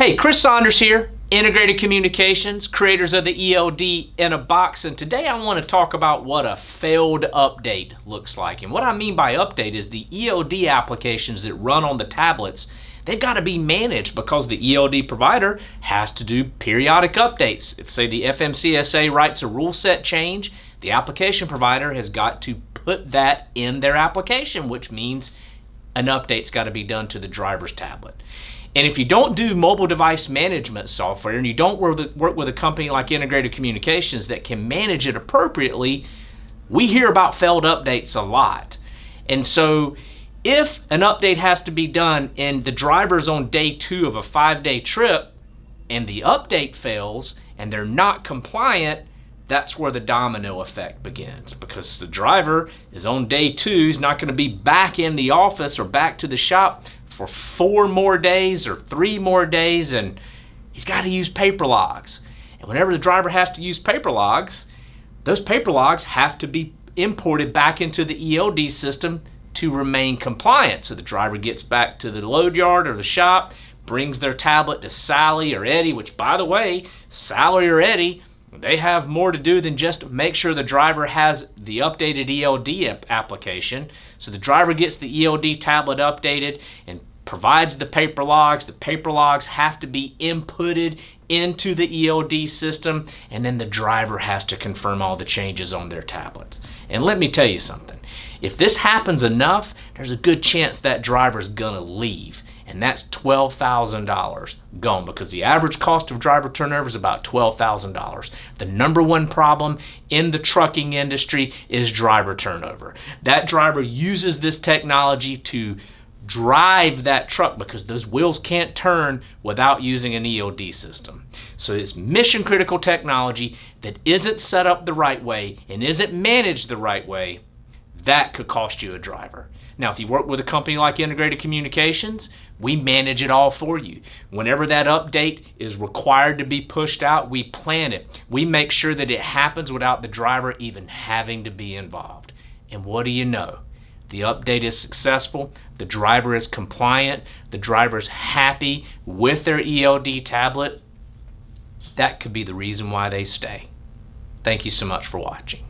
Hey, Chris Saunders here, Integrated Communications, creators of the ELD in a Box, and today I want to talk about what a failed update looks like. And what I mean by update is the ELD applications that run on the tablets, they've got to be managed because the ELD provider has to do periodic updates. If, say, the FMCSA writes a rule set change, the application provider has got to put that in their application, which means an update's got to be done to the driver's tablet. And if you don't do mobile device management software and you don't work with a company like Integrated Communications that can manage it appropriately, we hear about failed updates a lot. And so if an update has to be done and the driver's on day 2 of a 5-day trip and the update fails and they're not compliant, that's where the domino effect begins, because the driver is on day 2, he's not going to be back in the office or back to the shop for 4 more days or 3 more days, and he's got to use paper logs. And whenever the driver has to use paper logs, those paper logs have to be imported back into the ELD system to remain compliant. So the driver gets back to the load yard or the shop, brings their tablet to Sally or Eddie, which, by the way, Sally or Eddie, they have more to do than just make sure the driver has the updated ELD application. So the driver gets the ELD tablet updated and provides the paper logs. The paper logs have to be inputted into the ELD system, and then the driver has to confirm all the changes on their tablets. And let me tell you something. If this happens enough, there's a good chance that driver's gonna leave. And that's $12,000 gone, because the average cost of driver turnover is about $12,000. The number one problem in the trucking industry is driver turnover. That driver uses this technology to drive that truck because those wheels can't turn without using an ELD system. So it's mission critical technology that isn't set up the right way and isn't managed the right way. That could cost you a driver. Now, if you work with a company like Integrated Communications, we manage it all for you. Whenever that update is required to be pushed out, we plan it. We make sure that it happens without the driver even having to be involved. And what do you know? The update is successful, the driver is compliant, the driver's happy with their ELD tablet. That could be the reason why they stay. Thank you so much for watching.